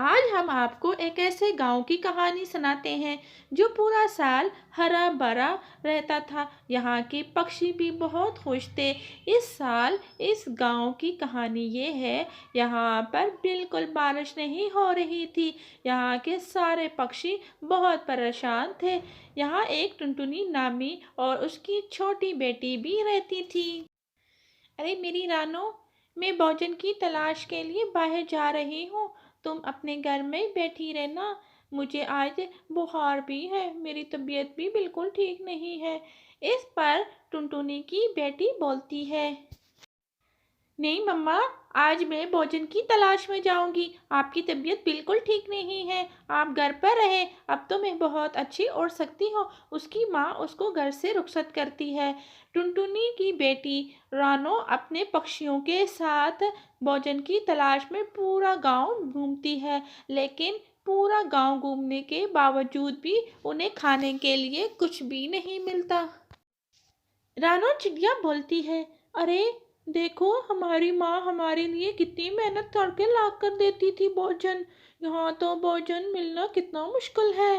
آج ہم آپ کو ایک ایسے گاؤں کی کہانی سناتے ہیں جو پورا سال ہرا بھرا رہتا تھا۔ یہاں کے پکشی بھی بہت خوش تھے۔ اس سال اس گاؤں کی کہانی یہ ہے، یہاں پر بالکل بارش نہیں ہو رہی تھی۔ یہاں کے سارے پکشی بہت پریشان تھے۔ یہاں ایک ٹنٹنی نامی اور اس کی چھوٹی بیٹی بھی رہتی تھی۔ ارے میری رانو، میں بھوجن کی تلاش کے لیے باہر جا رہی ہوں، تم اپنے گھر میں بیٹھی رہنا۔ مجھے آج بخار بھی ہے، میری طبیعت بھی بالکل ٹھیک نہیں ہے۔ اس پر ٹنٹنی کی بیٹی بولتی ہے، نہیں مما، آج میں بھوجن کی تلاش میں جاؤں گی۔ آپ کی طبیعت بالکل ٹھیک نہیں ہے، آپ گھر پر رہیں، اب تو میں بہت اچھی اڑ سکتی ہوں۔ اس کی ماں اس کو گھر سے رخصت کرتی ہے۔ ٹنٹنی کی بیٹی رانو اپنے پکشیوں کے ساتھ بھوجن کی تلاش میں پورا گاؤں گھومتی ہے، لیکن پورا گاؤں گھومنے کے باوجود بھی انہیں کھانے کے لیے کچھ بھی نہیں ملتا۔ رانو چڑیا بولتی ہے، ارے دیکھو، ہماری ماں ہمارے لیے کتنی محنت کر کے لا کر دیتی تھی بھوجن، یہاں تو بھوجن ملنا کتنا مشکل ہے۔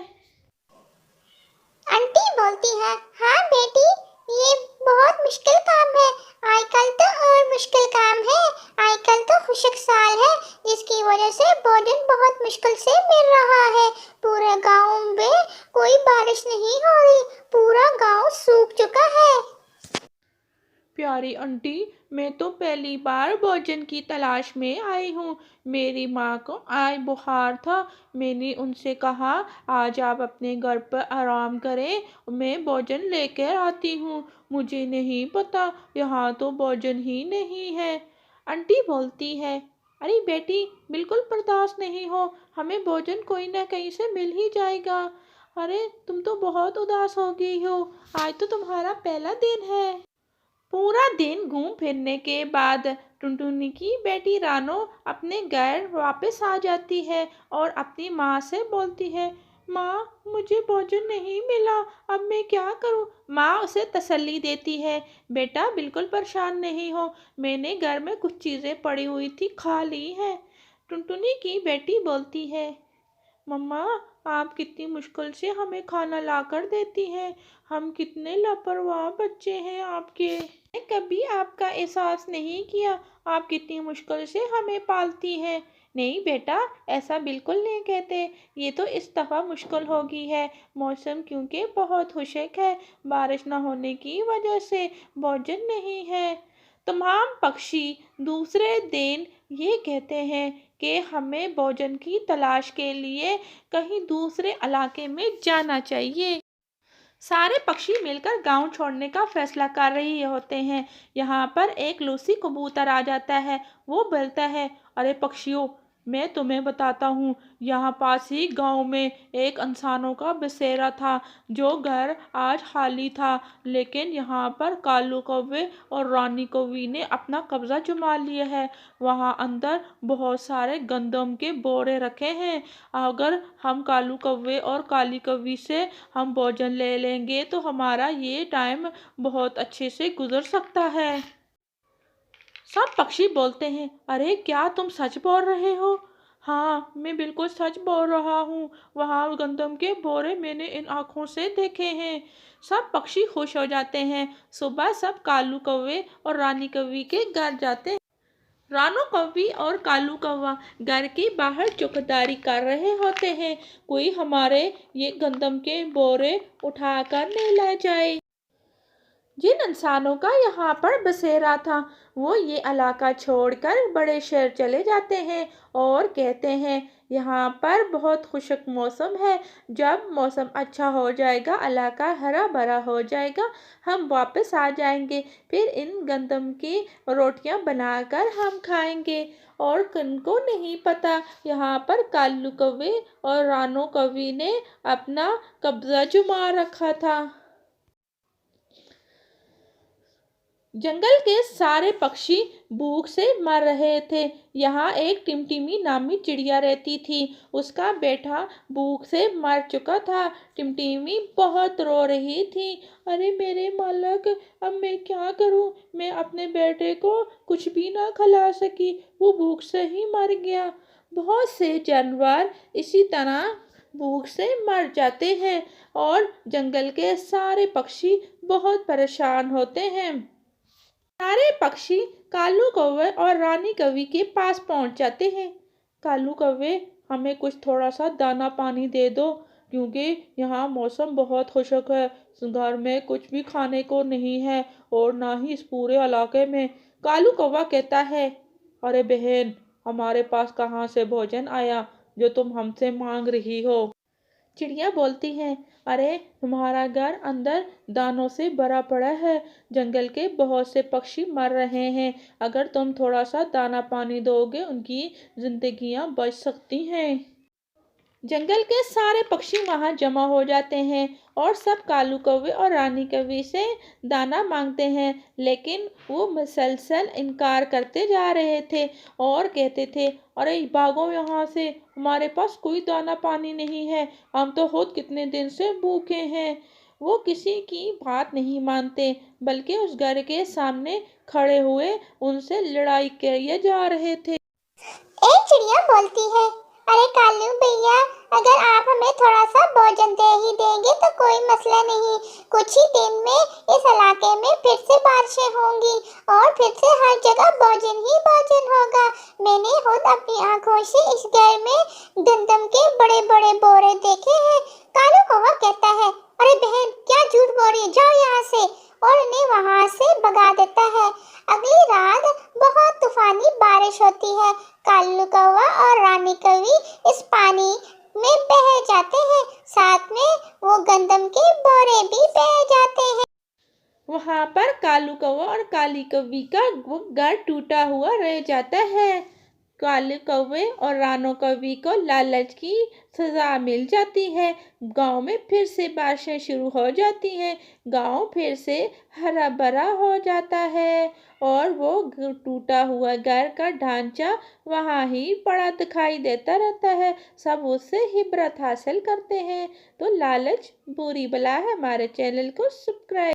آنٹی بولتی ہے، ہاں بیٹی، یہ بہت مشکل کام ہے۔ آج کل تو اور مشکل کام ہے، آج کل تو خشک سال ہے، جس کی وجہ سے بھوجن بہت مشکل سے مل رہا ہے۔ پورے گاؤں میں کوئی بارش نہیں ہو رہی، پورا گاؤں سوکھ چکا ہے۔ پیاری آنٹی، میں تو پہلی بار بھوجن کی تلاش میں آئی ہوں۔ میری ماں کو آج بخار تھا، میں نے ان سے کہا آج آپ اپنے گھر پر آرام کریں، میں بھوجن لے کر آتی ہوں۔ مجھے نہیں پتا، یہاں تو بھوجن ہی نہیں ہے۔ آنٹی بولتی ہے، ارے بیٹی، بالکل برداشت نہیں ہو، ہمیں بھوجن کوئی نہ کہیں سے مل ہی جائے گا۔ ارے تم تو بہت اداس ہو گئی ہو، آج تو تمہارا پہلا دن ہے۔ پورا دن گھوم پھرنے کے بعد ٹنٹنی کی بیٹی رانو اپنے گھر واپس آ جاتی ہے اور اپنی ماں سے بولتی ہے، ماں، مجھے بھوجن نہیں ملا، اب میں کیا کروں؟ ماں اسے تسلی دیتی ہے، بیٹا بالکل پریشان نہیں ہو، میں نے گھر میں کچھ چیزیں پڑی ہوئی تھی کھا لی ہیں۔ ٹنٹنی کی بیٹی بولتی ہے، مما، آپ کتنی مشکل سے ہمیں کھانا لا کر دیتی ہیں، ہم کتنے لاپرواہ بچے ہیں آپ کے۔ میں نے کبھی آپ کا احساس نہیں کیا، آپ کتنی مشکل سے ہمیں پالتی ہیں۔ نہیں بیٹا، ایسا بالکل نہیں کہتے، یہ تو اس دفعہ مشکل ہو گئی ہے، موسم کیونکہ بہت خشک ہے، بارش نہ ہونے کی وجہ سے بھوجن نہیں ہے۔ تمام پکشی دوسرے دن یہ کہتے ہیں کہ ہمیں بھوجن کی تلاش کے لیے کہیں دوسرے علاقے میں جانا چاہیے۔ سارے پکشی مل کر گاؤں چھوڑنے کا فیصلہ کر رہے ہوتے ہیں۔ یہاں پر ایک لوسی کبوتر آ جاتا ہے، وہ بولتا ہے، ارے پکشیوں، میں تمہیں بتاتا ہوں، یہاں پاس ہی گاؤں میں ایک انسانوں کا بسیرا تھا، جو گھر آج خالی تھا، لیکن یہاں پر کالو کوے اور رانی کوی نے اپنا قبضہ جما لیا ہے۔ وہاں اندر بہت سارے گندم کے بورے رکھے ہیں، اگر ہم کالو کوے اور کالی کوی سے ہم بھوجن لے لیں گے تو ہمارا یہ ٹائم بہت اچھے سے گزر سکتا ہے۔ سب پکشی بولتے ہیں، ارے کیا تم سچ بول رہے ہو؟ ہاں، میں بالکل سچ بول رہا ہوں، وہاں گندم کے بورے میں نے ان آنکھوں سے دیکھے ہیں۔ سب پکشی خوش ہو جاتے ہیں۔ صبح سب کالو کوے اور رانی کوی کے گھر جاتے ہیں۔ رانو کوی اور کالو کوا گھر کے باہر چوکیداری کر رہے ہوتے ہیں، کوئی ہمارے یہ گندم کے بورے اٹھا کر نہ لے جائے۔ جن انسانوں کا یہاں پر بسیرا تھا، وہ یہ علاقہ چھوڑ کر بڑے شہر چلے جاتے ہیں اور کہتے ہیں، یہاں پر بہت خشک موسم ہے، جب موسم اچھا ہو جائے گا، علاقہ ہرا بھرا ہو جائے گا، ہم واپس آ جائیں گے، پھر ان گندم کی روٹیاں بنا کر ہم کھائیں گے۔ اور کن کو نہیں پتا، یہاں پر کالو کوے اور رانو کوی نے اپنا قبضہ جما رکھا تھا۔ جنگل کے سارے پکشی بھوک سے مر رہے تھے۔ یہاں ایک ٹمٹمی نامی چڑیا رہتی تھی، اس کا بیٹا بھوک سے مر چکا تھا۔ ٹمٹمی بہت رو رہی تھی، ارے میرے مالک، اب میں کیا کروں، میں اپنے بیٹے کو کچھ بھی نہ کھلا سکی، وہ بھوک سے ہی مر گیا۔ بہت سے جانور اسی طرح بھوک سے مر جاتے ہیں اور جنگل کے سارے پکشی بہت پریشان ہوتے ہیں۔ سارے پکشی کالو کوے اور رانی کوی کے پاس پہنچ جاتے ہیں۔ کالو کوے، ہمیں کچھ تھوڑا سا دانا پانی دے دو، کیونکہ یہاں موسم بہت خشک ہے، گھر میں کچھ بھی کھانے کو نہیں ہے اور نہ ہی اس پورے علاقے میں۔ کالو کوا کہتا ہے، ارے بہن، ہمارے پاس کہاں سے بھوجن آیا جو تم ہم سے مانگ رہی ہو؟ چڑیا بولتی ہے، ارے تمہارا گھر اندر دانوں سے بھرا پڑا ہے، جنگل کے بہت سے پکشی مر رہے ہیں، اگر تم تھوڑا سا دانا پانی دو گے ان کی زندگیاں بچ سکتی ہیں۔ جنگل کے سارے پکشی وہاں جمع ہو جاتے ہیں اور سب کالو کوے اور رانی کوی سے دانا مانگتے ہیں، لیکن وہ مسلسل انکار کرتے جا رہے تھے اور کہتے تھے، ارے بھاگو یہاں سے، ہمارے پاس کوئی دانا پانی نہیں ہے، ہم تو خود کتنے دن سے بھوکے ہیں۔ وہ کسی کی بات نہیں مانتے بلکہ اس گھر کے سامنے کھڑے ہوئے ان سے لڑائی کیے جا رہے تھے۔ ایک چڑیا بولتی ہے، ارے کالو بھیا، اگر آپ ہمیں تھوڑا سا بھوجن دے ہی دیں گے تو کوئی مسئلہ نہیں، کچھ ہی دن میں اس علاقے میں پھر سے بارشیں ہوں گی اور پھر سے ہر جگہ بھوجن ہی بھوجن ہوگا۔ میں نے خود اپنی آنکھوں سے اس گھر میں گندم کے بڑے بڑے بورے دیکھے ہیں۔ کالو کووا کہتا ہے، ارے بہن، کیا جھوٹ بول رہی ہے، جاؤ یہاں سے، اور انہیں وہاں سے بھگا دیتا ہے۔ اگلی رات بہت طوفانی بارش ہوتی ہے، کالو کوا اور رانی کوی اس پانی میں بہہ جاتے ہیں، ساتھ میں وہ گندم کے بورے بھی بہہ جاتے ہیں۔ وہاں پر کالو کوا اور کالی کوی کا گھر ٹوٹا ہوا رہ جاتا ہے۔ کالو کوے اور رانو کوی کو لالچ کی سزا مل جاتی ہے، گاؤں میں پھر سے بارشیں شروع ہو جاتی ہیں، گاؤں پھر سے ہرا بھرا ہو جاتا ہے اور وہ ٹوٹا ہوا گھر کا ڈھانچہ وہاں ہی پڑا دکھائی دیتا رہتا ہے، سب اس سے عبرت حاصل کرتے ہیں۔ تو لالچ بری بلا ہے، ہمارے چینل کو سبسکرائب